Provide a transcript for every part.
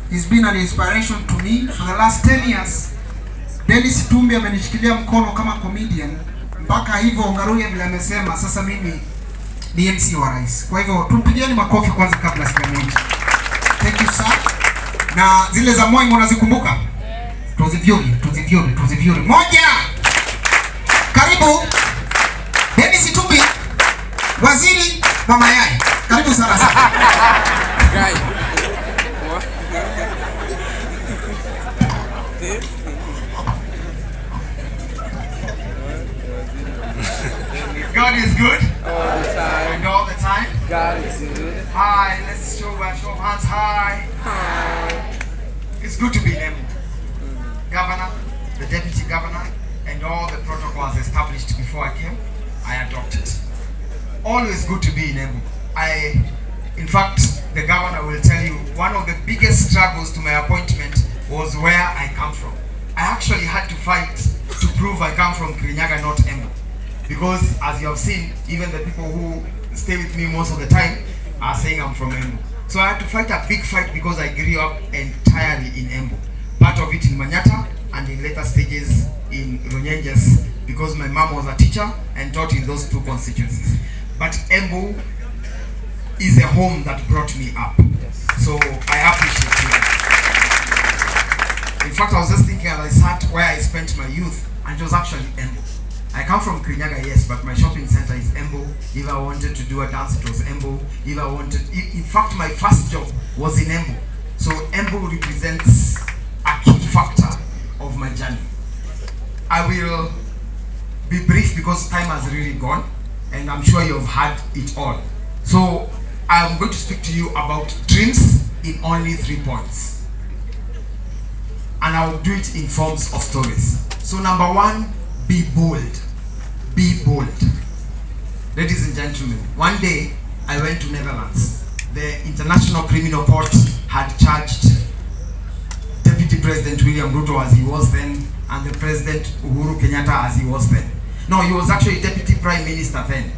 He's been an inspiration to me for the last 10 years. Itumbi amenishikilia mkono kama comedian. Mpaka hivyo Ngaruye vile amesema sasa mimi ni MC wa rais. Kwa hivyo tumpigieni makofi kwanza kabla sijamwita. Thank you sir. Na zile za Moi unazikumbuka? Tuzivyuri. Moja. Karibu. Itumbi. Waziri wa mayai. Karibu sana sana. God is good all the time. And all the time. God is good. Hi, let's show our show of hands. Hi. Hi. It's good to be in Embu. Governor, the deputy governor, and all the protocols established before I came, I adopted. Always good to be in Embu. In fact, the governor will tell you one of the biggest struggles to my appointment was where I come from. I actually had to fight to prove I come from Kirinyaga, not Embu. Because as you have seen, even the people who stay with me most of the time are saying I'm from Embu. So I had to fight a big fight because I grew up entirely in Embu. Part of it in Manyata and in later stages in Runyenjes because my mom was a teacher and taught in those two constituencies. But Embu is a home that brought me up. So I appreciate it. In fact, I was just thinking as I sat where I spent my youth, and it was actually Embu. I come from Kirinyaga, yes, but my shopping center is Embu. If I wanted to do a dance, it was Embu. If I wanted, in fact, my first job was in Embu. So Embu represents a key factor of my journey. I will be brief because time has really gone, and I'm sure you've had it all. So I'm going to speak to you about dreams in only 3 points. And I will do it in forms of stories. So number 1, be bold. Be bold. Ladies and gentlemen, one day I went to Netherlands. The International Criminal Court had charged Deputy President William Ruto as he was then, and the President Uhuru Kenyatta as he was then. No, he was actually Deputy Prime Minister then.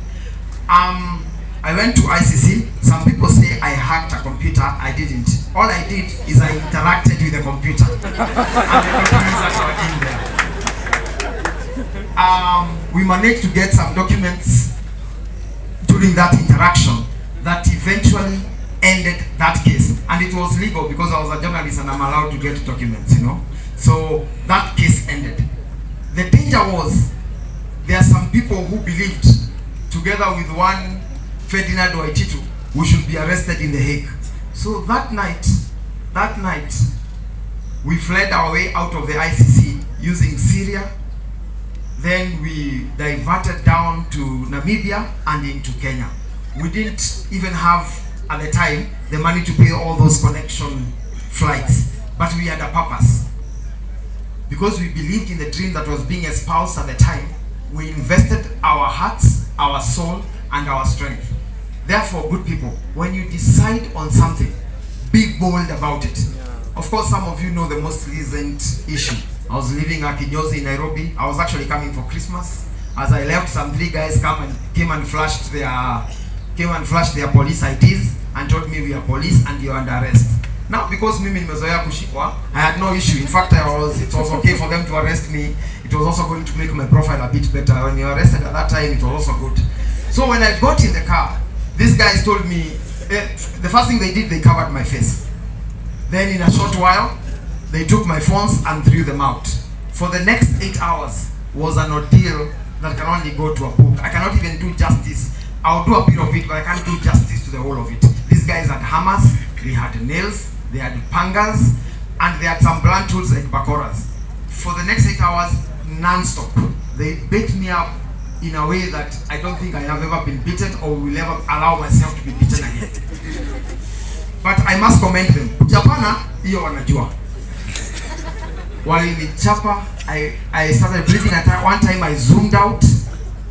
I went to ICC. Some people say I hacked a computer. I didn't. All I did is I interacted with the computer and the documents that were in there. We managed to get some documents during that interaction that eventually ended that case, and it was legal because I was a journalist and I'm allowed to get documents, you know. So that case ended. The danger was there are some people who believed, together with one Ferdinand Waititu, we should be arrested in The Hague. So that night, we fled our way out of the ICC using Syria. Then we diverted down to Namibia and into Kenya. We didn't even have, at the time, the money to pay all those connection flights. But we had a purpose. Because we believed in the dream that was being espoused at the time, we invested our hearts, our soul, and our strength. Therefore, good people, when you decide on something, be bold about it. Of course, some of you know the most recent issue. I was living at Kinyozi in Nairobi. I was actually coming for Christmas. As I left, some 3 guys came and flashed their police IDs and told me we are police and you're under arrest. Now, because mimi nimezoea kushikwa, I had no issue. In fact, it was okay for them to arrest me. It was also going to make my profile a bit better. When you were arrested at that time, it was also good. So when I got in the car, these guys told me, the first thing they did, they covered my face. Then in a short while, they took my phones and threw them out. For the next 8 hours was an ordeal that can only go to a book. I cannot even do justice. I'll do a bit of it, but I can't do justice to the whole of it. These guys had hammers, they had nails, they had pangas, and they had some blunt tools like bakoras. For the next 8 hours, non-stop. They beat me up in a way that I don't think I have ever been beaten or will ever allow myself to be beaten again. But I must commend them. Japana, hiyo wanajua. Walinichapa, I started bleeding at one time. I zoomed out.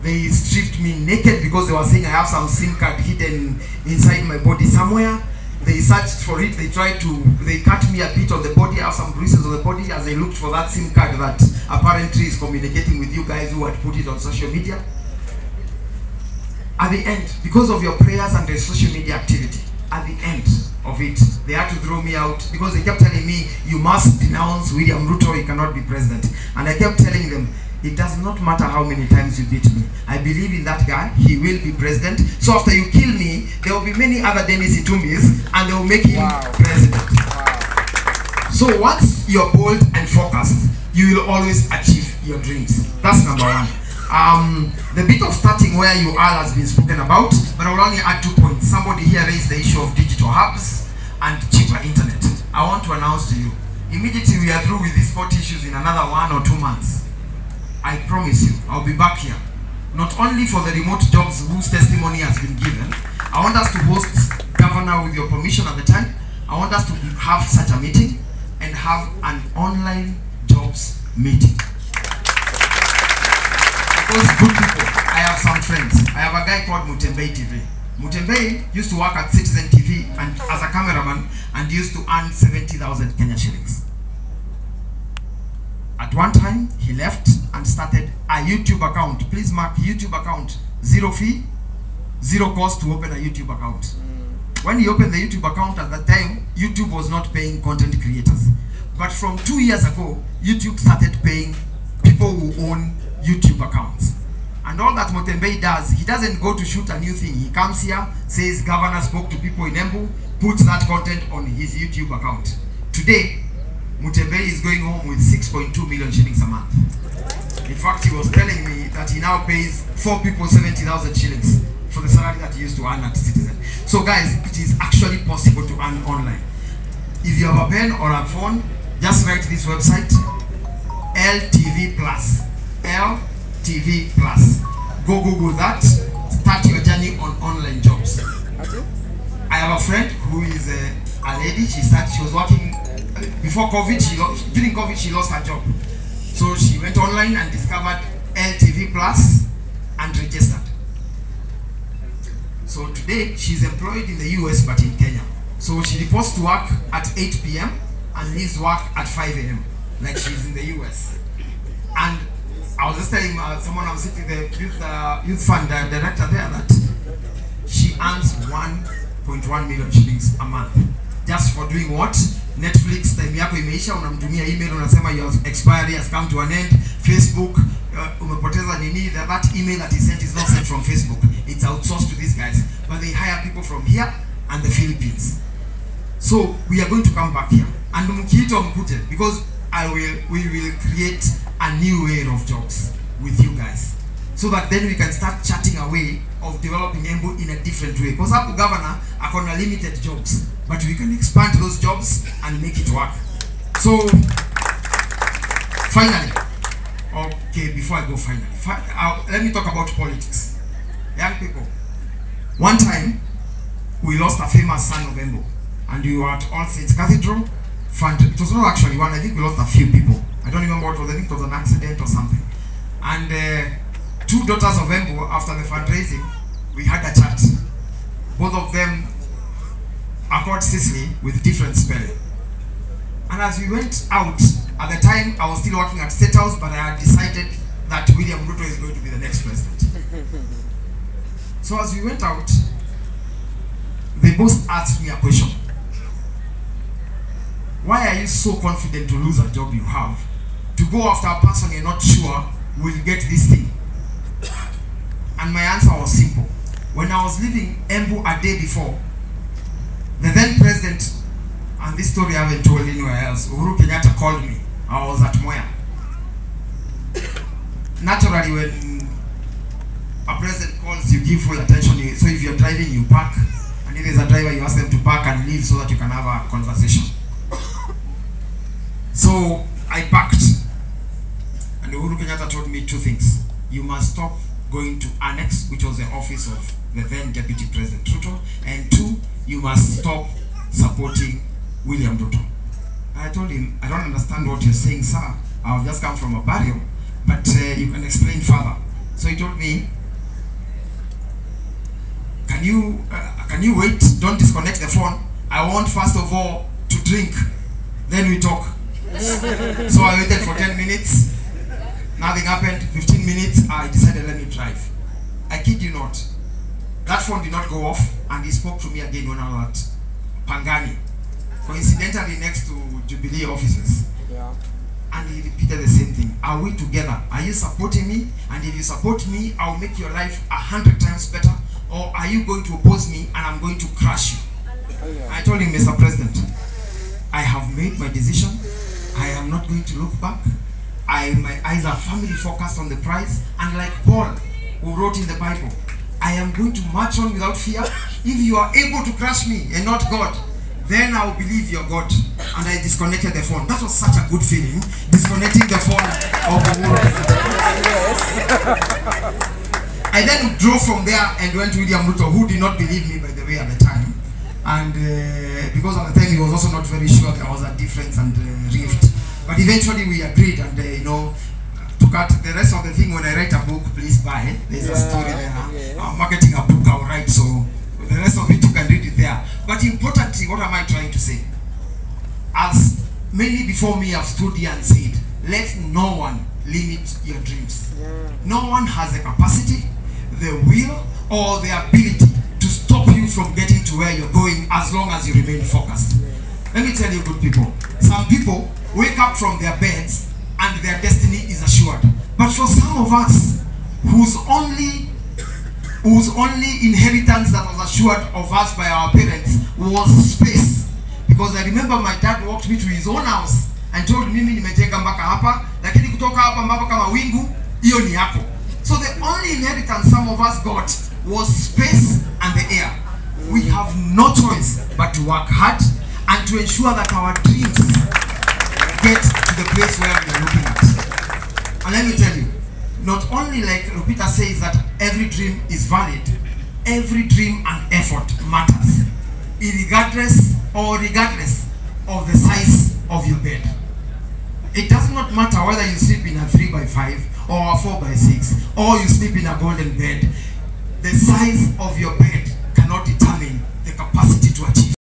They stripped me naked because they were saying I have some SIM card hidden inside my body somewhere. They searched for it. They cut me a bit on the body. I have some bruises on the body as they looked for that SIM card that apparently is communicating with you guys who had put it on social media. At the end, because of your prayers and the social media activity, at the end of it, they had to throw me out because they kept telling me, you must denounce William Ruto, he cannot be president. And I kept telling them, it does not matter how many times you beat me. I believe in that guy, he will be president. So after you kill me, there will be many other Dennis Itumbis and they will make him president. So once you're bold and focused, you will always achieve your dreams. That's number one. The bit of starting where you are has been spoken about, but I will only add 2 points. Somebody here raised the issue of digital hubs and cheaper internet. I want to announce to you, immediately we are through with these 40 issues in another 1 or 2 months. I promise you, I'll be back here. Not only for the remote jobs whose testimony has been given, I want us to host, Governor, with your permission at the time, I want us to have such a meeting and have an online jobs meeting. Those good people, I have some friends. I have a guy called Mutembe TV. Mutembe used to work at Citizen TV and as a cameraman and used to earn 70,000 Kenya shillings. At one time, he left and started a YouTube account. Please mark YouTube account. 0 fee, 0 cost to open a YouTube account. When he opened the YouTube account at that time, YouTube was not paying content creators. But from 2 years ago, YouTube started paying people who own YouTube accounts. And all that Mutembe does, he doesn't go to shoot a new thing. He comes here, says Governor spoke to people in Embu, puts that content on his YouTube account. Today, Mutembe is going home with 6.2 million shillings a month. In fact, he was telling me that he now pays 4 people 70,000 shillings for the salary that he used to earn at Citizen. So guys, it is actually possible to earn online. If you have a pen or a phone, just write this website, LTV Plus. LTV Plus. Go Google that, start your journey on online jobs. I have a friend who is a lady, she was working before COVID, during COVID she lost her job. So she went online and discovered LTV Plus and registered. So today she's employed in the US but in Kenya. So she reports to work at 8 p.m. and leaves work at 5 a.m. like she's in the US. And I was just telling someone I was sitting the youth fund director there that she earns 1.1 million shillings a month just for doing what? Netflix time yako imeisha, unamtumia email unasema your expiry has come to an end. Facebook umepoteza nini, that email that is sent is not sent from Facebook, it's outsourced to these guys, but they hire people from here and the Philippines. So we are going to come back here and mkiito mkute, because we will create a new way of jobs with you guys, so that then we can start chatting a way of developing Embu in a different way. Because our governor are on limited jobs, but we can expand those jobs and make it work. So finally, okay, before I go finally, let me talk about politics. Young people, one time we lost a famous son of Embu, and we were at All Saints Cathedral. It was not actually one, I think we lost a few people. I don't remember what it was, I think it was an accident or something. And 2 daughters of Embu, after the fundraising, we had a chat. Both of them are called Cicely with different spelling. And as we went out, at the time I was still working at State House, but I had decided that William Ruto is going to be the next president. So as we went out, they both asked me a question. Why are you so confident to lose a job you have, to go after a person you're not sure will get this thing? And my answer was simple. When I was leaving Embu a day before, the then president, and this story I haven't told anywhere else, Uhuru Kenyatta called me. I was at Moya. Naturally, when a president calls, you give full attention. So if you're driving, you park, and if there's a driver, you ask them to park and leave so that you can have a conversation. So I parked, and Uhuru Kenyatta told me 2 things. You must stop going to Annex, which was the office of the then Deputy President Ruto, and 2, you must stop supporting William Ruto. I told him, I don't understand what you're saying, sir. I've just come from a burial, but you can explain further. So he told me, can you wait? Don't disconnect the phone. I want first of all to drink, then we talk. So I waited for 10 minutes. Nothing happened. 15 minutes. I decided, let me drive. I kid you not. That phone did not go off. And he spoke to me again when I was at Pangani, coincidentally next to Jubilee offices. Yeah. And he repeated the same thing. Are we together? Are you supporting me? And if you support me, I'll make your life 100 times better. Or are you going to oppose me and I'm going to crush you? Oh, yeah. I told him, Mr. President, I have made my decision. I am not going to look back. My eyes are firmly focused on the prize. And like Paul, who wrote in the Bible, I am going to march on without fear. If you are able to crush me and not God, then I will believe you're God. And I disconnected the phone. That was such a good feeling, disconnecting the phone of Uhuru. I then drove from there and went to William Ruto, who did not believe me, by the way, at the time. And because at the time he was also not very sure there was a difference and rift. But eventually we agreed, and to cut the rest of the thing, when I write a book, please buy. There's a story there. Yeah. I'm marketing a book, I'll write, so the rest of it you can read it there. But importantly, what am I trying to say? As many before me have stood here and said, let no one limit your dreams. No one has the capacity, the will, or the ability to stop you from getting to where you're going as long as you remain focused. Let me tell you, good people, some people wake up from their beds and their destiny is assured. But for some of us, whose only inheritance that was assured of us by our parents was space. Because I remember my dad walked me to his own house and told me, nimejenga mpaka hapa, lakini kutoka hapa mpaka kama wingu, hiyo ni yako. So the only inheritance some of us got was space and the air. We have no choice but to work hard and to ensure that our dreams get to the place where we are looking at. And let me tell you, not only, like Lupita says, that every dream is valid, every dream and effort matters, regardless of the size of your bed. It does not matter whether you sleep in a 3x5 or a 4x6, or you sleep in a golden bed. The size of your bed cannot determine the capacity to achieve.